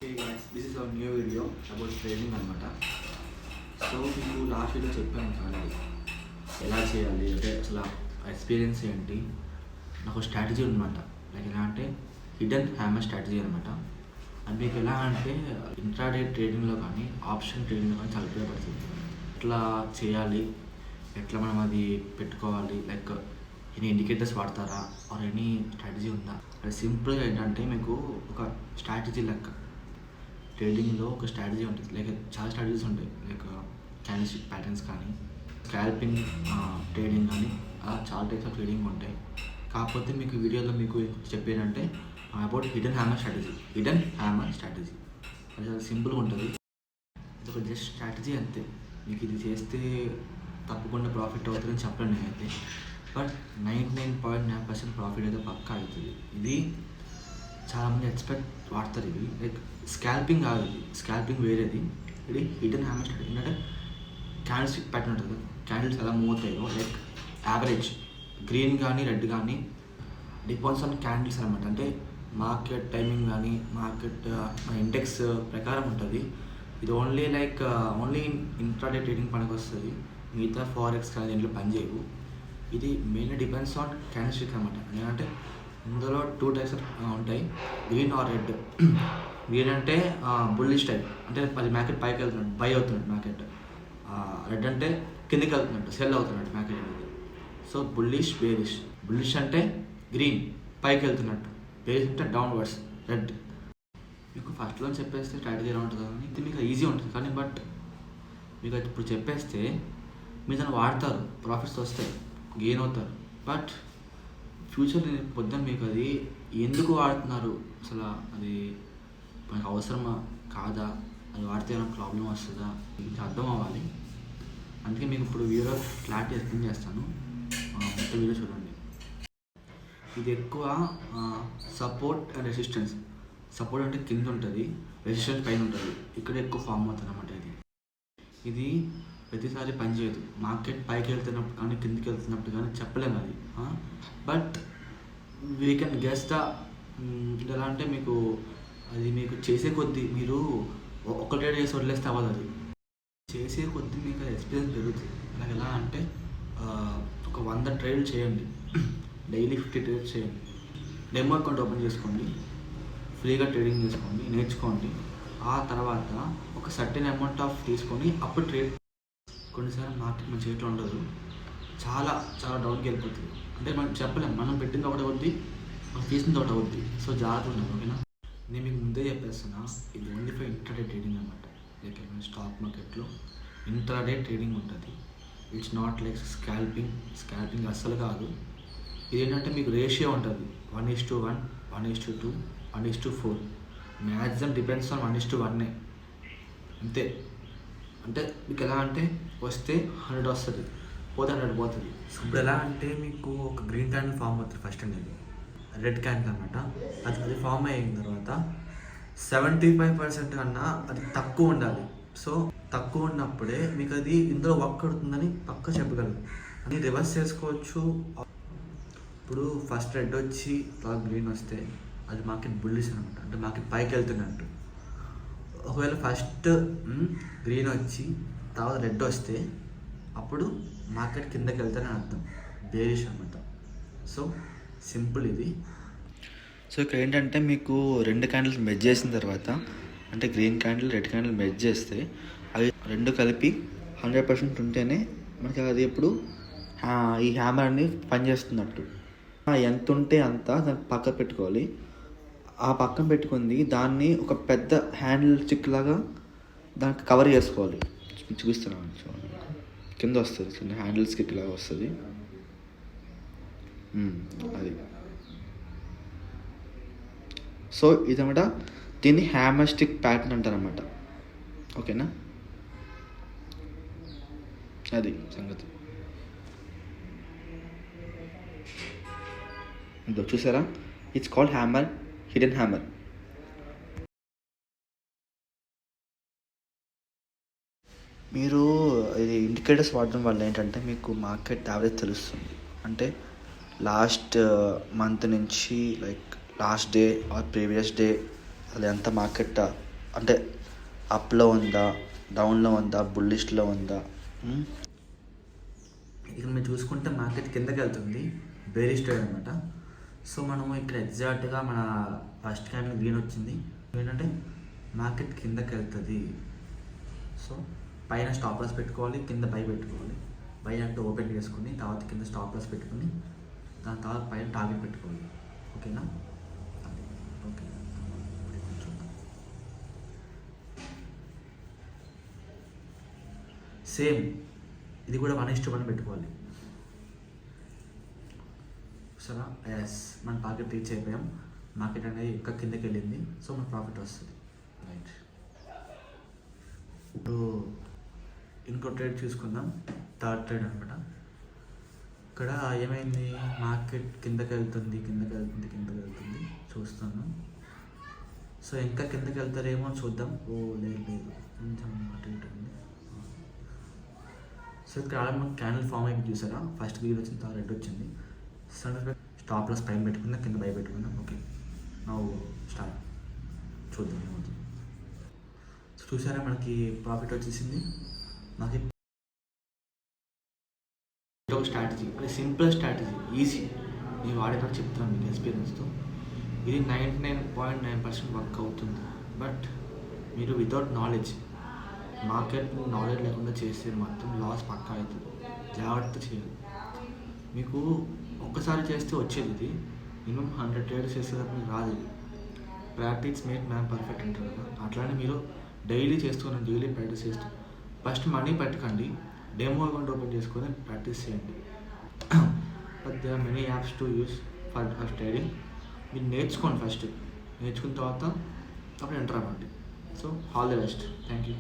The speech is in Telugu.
Hey guys, this is our new video about trading అనమాట. సో మీకు లాస్ట్ వీడియో చెప్పాను ఆల్రెడీ ఎలా చేయాలి అంటే అసలు ఎక్స్పీరియన్స్ ఏంటి, నాకు స్ట్రాటజీ అనమాట. లైక్ ఎలా అంటే హిడెన్ హ్యామర్ స్ట్రాటజీ అనమాట. అది మీకు ఎలా అంటే ఇంట్రాడే ట్రేడింగ్లో కానీ ఆప్షన్ ట్రేడింగ్లో కానీ చాలా ఉపయోగపడుతుంది. ఎట్లా చేయాలి, ఎట్లా మనం అది పెట్టుకోవాలి, లైక్ ఎనీ ఇండికేటర్స్ వాడతారా ఆర్ ఎనీ స్ట్రాటజీ ఉందా. అది సింపుల్గా ఏంటంటే మీకు ఒక స్ట్రాటజీ లెక్క. ట్రేడింగ్లో ఒక స్ట్రాటజీ ఉంటుంది, లైక్ చాలా స్ట్రాటజీస్ ఉంటాయి, లైక్ క్యాండిల్స్టిక్ ప్యాటర్న్స్ కానీ స్కాల్పింగ్ ట్రేడింగ్ కానీ చాలా టైప్స్ ఆఫ్ ట్రేడింగ్ ఉంటాయి. కాకపోతే మీకు వీడియోలో మీకు చెప్పేదంటే అబౌట్ హిడెన్ హ్యామర్ స్ట్రాటజీ. అది చాలా సింపుల్గా ఉంటుంది. ఇది ఒక జస్ట్ స్ట్రాటజీ అంతే. మీకు ఇది చేస్తే తప్పకుండా ప్రాఫిట్ అవుతుందని చెప్పలేను నేనైతే, బట్ 99.9% ప్రాఫిట్ అయితే పక్కా అవుతుంది. ఇది చాలామంది ఎక్స్పెక్ట్ వాడతారు. ఇవి లైక్ స్కాల్పింగ్ కాదు, ఇది స్కాల్పింగ్ వేరేది. ఇది హిడెన్ హ్యామర్ స్ట్రాటజీ. ఏంటంటే క్యాండిల్స్టిక్ ప్యాటర్న్ ఉంటుంది కదా, క్యాండిల్స్ ఎలా మూవ్ అవుతాయో లైక్ యావరేజ్ గ్రీన్ కానీ రెడ్ కానీ డిపెండ్స్ ఆన్ క్యాండిల్స్ అనమాట. అంటే మార్కెట్ టైమింగ్ కానీ మార్కెట్ ఇండెక్స్ ప్రకారం ఉంటుంది. ఇది only like only intraday trading పనికి వస్తుంది. మిగతా ఫారెక్స్ కానీ దీంట్లో పనిచేయవు. ఇది మెయిన్లీ డిపెండ్స్ ఆన్ క్యాండిల్స్టిక్ అనమాట. ఎందుకంటే ఇందులో 2 టైప్స్ ఉంటాయి, గ్రీన్ ఆర్ రెడ్. గ్రీన్ అంటే బుల్లిష్ టైప్, అంటే అది మార్కెట్ పైకి వెళ్తున్నట్టు, బై అవుతున్నట్టు మార్కెట్. రెడ్ అంటే కిందికి వెళ్తున్నట్టు, సెల్ అవుతున్నట్టు మార్కెట్ అనేది. So bullish, bearish. బుల్లిష్ అంటే గ్రీన్ పైకి వెళ్తున్నట్టు, బేరిష్ అంటే డౌన్వర్డ్స్ రెడ్. మీకు ఫస్ట్లో చెప్పేస్తే స్ట్రాటజీ ఎలా ఉంటుంది కానీ ఇది మీకు ఈజీ ఉంటుంది, కానీ బట్ మీకు అది ఇప్పుడు చెప్పేస్తే మీరు దాన్ని వాడతారు, ప్రాఫిట్స్ వస్తాయి, గెయిన్ అవుతారు. బట్ ఫ్యూచర్ పొద్దున్న మీకు అది ఎందుకు వాడుతున్నారు, అసలు అది మనకు అవసరమా కాదా, అది వాడితే ఏమైనా ప్రాబ్లం వస్తుందా, మీకు అర్థం అవ్వాలి. అందుకే మీకు ఇప్పుడు వీడియో క్లారిటీ ఎక్స్ప్లెయిన్ చేస్తాను, మొత్తం వీడియో చూడండి. ఇది ఎక్కువ సపోర్ట్ అండ్ రెసిస్టెన్స్. సపోర్ట్ అంటే కింద ఉంటుంది, రెసిస్టెన్స్ పైన ఉంటుంది. ఇక్కడ ఎక్కువ ఫామ్ అవుతుంది అన్నమాట. ఇది ప్రతిసారి పనిచేయదు. మార్కెట్ పైకి వెళ్తున్నప్పుడు కానీ కిందికి వెళ్తున్నప్పుడు కానీ చెప్పలేము అది. But we can guess the. ఎలా అంటే మీకు అది మీకు చేసే కొద్దీ మీరు ఒక ట్రేడ్ చేసి వదిలేస్తే అవ్వదు. అది చేసే కొద్దీ మీకు అది ఎక్స్పీరియన్స్ పెరుగుతుంది. అలాగే ఎలా అంటే ఒక 100 ట్రేడ్లు చేయండి, డైలీ 50 ట్రేడ్స్ చేయండి. డెమో అకౌంట్ ఓపెన్ చేసుకోండి, ఫ్రీగా ట్రేడింగ్ చేసుకోండి, నేర్చుకోండి. ఆ తర్వాత ఒక సర్టెన్ అమౌంట్ ఆఫ్ తీసుకొని అప్పుడు ట్రేడ్. కొన్నిసార్లు మార్కెట్ మన చేతిలో ఉండదు, చాలా చాలా డౌన్కి వెళ్ళిపోతుంది. అంటే మనం చెప్పలేం, మనం పెట్టింది ఒకటి అవుద్ది, మనం తీసింది ఒకటి అవుద్ది. సో జాగ్రత్త ఉన్నాం, ఓకేనా. నేను మీకు ముందే చెప్పేస్తున్నా, ఇది ఓన్లీ ఫర్ ఇంట్రాడే ట్రేడింగ్ అనమాట. లైక్ స్టాక్ మార్కెట్లో ఇంట్రాడే ట్రేడింగ్ ఉంటుంది. ఇట్స్ నాట్ లైక్ స్కాల్పింగ్ అస్సలు కాదు. ఇది ఏంటంటే మీకు రేషియో ఉంటుంది, 1:1, 1:2, 1:4. మ్యాక్సిమం డిపెండ్స్ ఆన్ 1:1 అంతే. అంటే మీకు ఎలా అంటే వస్తే 100 వస్తుంది, పోతే 100 పోతుంది. ఇప్పుడు ఎలా అంటే మీకు ఒక గ్రీన్ క్యాండిల్ ఫామ్ అవుతుంది ఫస్ట్ అనేది, రెడ్ క్యాండిల్ అనమాట. అది ఫామ్ అయిన తర్వాత 75% కన్నా అది తక్కువ ఉండాలి. సో తక్కువ ఉన్నప్పుడే మీకు అది ఇందులో వర్క్ అవుతుందని పక్క చెప్పగలరు. అది రివర్స్ చేసుకోవచ్చు. ఇప్పుడు ఫస్ట్ రెడ్ వచ్చి తర్వాత గ్రీన్ వస్తే అది మార్కెట్ బుల్లిష్ అనమాట, అంటే మార్కెట్ పైకి వెళ్తున్నట్టు. ఒకవేళ ఫస్ట్ గ్రీన్ వచ్చి తర్వాత రెడ్ వస్తే అప్పుడు మార్కెట్ కిందకి వెళ్తారని అర్థం, బేరిష్ అనమాట. సో సింపుల్ ఇది. సో ఇక్కడ ఏంటంటే మీకు 2 క్యాండిల్స్ మెర్జ్ చేసిన తర్వాత, అంటే green candle red candle merge చేస్తే అవి 2 కలిపి 100% ఉంటేనే మనకి అది ఎప్పుడు ఈ హ్యామర్ అని పనిచేస్తున్నట్టు. ఎంత ఉంటే అంత దాన్ని పక్కన పెట్టుకోవాలి. ఆ పక్కన పెట్టుకుంది దాన్ని ఒక పెద్ద హ్యాండిల్ స్టిక్ లాగా దానికి కవర్ చేసుకోవాలి. చూపిస్తున్నాను చూడండి, కింద వస్తుంది చిన్న హ్యాండిల్ స్టిక్ లాగా వస్తుంది అది. సో ఇదన్నమాట, దీన్ని హ్యామర్ స్టిక్ ప్యాటర్న్ అంటారన్నమాట, ఓకేనా. అది సంగతి. ఇదో చూసారా, it's called hammer, hidden hammer. మీరు ఇది ఇండికేటర్స్ వాడడం వల్ల ఏంటంటే మీకు మార్కెట్ యావరేజ్ తెలుస్తుంది. అంటే లాస్ట్ మంత్ నుంచి like last day or previous day అది ఎంత మార్కెట్ అంటే అప్లో ఉందా, డౌన్లో ఉందా, బుల్లిష్లో ఉందా? ఇక్కడ మీరు చూసుకుంటే మార్కెట్ కిందకి వెళ్తుంది, బేరిష్ ట్రేడ్ అనమాట. సో మనము ఇక్కడ ఎగ్జాక్ట్గా మన ఫస్ట్ క్యాండిల్ గ్రీన్ వచ్చింది, ఏంటంటే మార్కెట్ కిందకి వెళ్తుంది. సో పైన స్టాప్ లాస్ పెట్టుకోవాలి, కింద బై పెట్టుకోవాలి. బై అంటే ఓపెన్ చేసుకుని తర్వాత కింద స్టాప్ లాస్ పెట్టుకుని దాని తర్వాత పైన టార్గెట్ పెట్టుకోవాలి. ఓకేనా? ఓకే, సేమ్ ఇది కూడా 1:1 పెట్టుకోవాలి. సరే, ఎస్, మన టార్గెట్ రీచ్ అయిపోయాం. మార్కెట్ అనేది ఇంకా కిందకి వెళ్ళింది, సో మన ప్రాఫిట్ వస్తుంది. రైట్, ఇప్పుడు ఇంకో ట్రేడ్ చూసుకుందాం, థర్డ్ ట్రేడ్ అనమాట. ఇక్కడ ఏమైంది, మార్కెట్ కిందకి వెళ్తుంది చూస్తాను. సో ఇంకా కిందకి వెళ్తారేమో అని చూద్దాం. ఓ లేదు, కొంచెం అటు ఇటు ఉంది. సో ఇక్కడ మనకు క్యాండిల్ ఫామ్ అయిపోయి చూసారా, ఫస్ట్ గ్రీన్ వచ్చింది, తర్వాత రెడ్ వచ్చింది. స్టాప్ లాస్ పైన పెట్టుకుందాం, కింద బై పెట్టుకుందాం. ఓకే, నా స్టార్ట్ చూద్దాం ఏమవుతుంది. సో చూసారా, మనకి ప్రాఫిట్ వచ్చేసింది. నాకు ఒక స్ట్రాటజీ, అంటే సింపుల్ స్ట్రాటజీ, ఈజీ, నేను వాడేటప్పుడు చెప్తున్నాను మీకు ఎక్స్పీరియన్స్తో. ఇది 99.9% వర్క్ అవుతుంది. బట్ మీరు వితౌట్ నాలెడ్జ్, మార్కెట్ నాలెడ్జ్ లేకుండా చేస్తే మాత్రం లాస్ పక్కా అవుతుంది. జాగ్రత్త చేయాలి. మీకు ఒక్కసారి చేస్తే వచ్చేది ఇది, మినిమం 100 ట్రేడ్స్ చేసేటప్పుడు మీకు రాదు. ఇది ప్రాక్టీస్ మేక్ మ్యాన్ పర్ఫెక్ట్ అంటారు కదా, అట్లానే మీరు డైలీ చేస్తున్నాను, డైలీ ప్రాక్టీస్ చేస్తూ ఫస్ట్ మనీ పెట్టకండి, డెమో అకౌంట్ ఓపెన్ చేసుకొని ప్రాక్టీస్ చేయండి. But they are many apps to use for trading. మీరు నేర్చుకోండి, ఫస్ట్ నేర్చుకున్న తర్వాత అప్పుడు ఎంటర్ అవ్వండి. So all the best, thank you.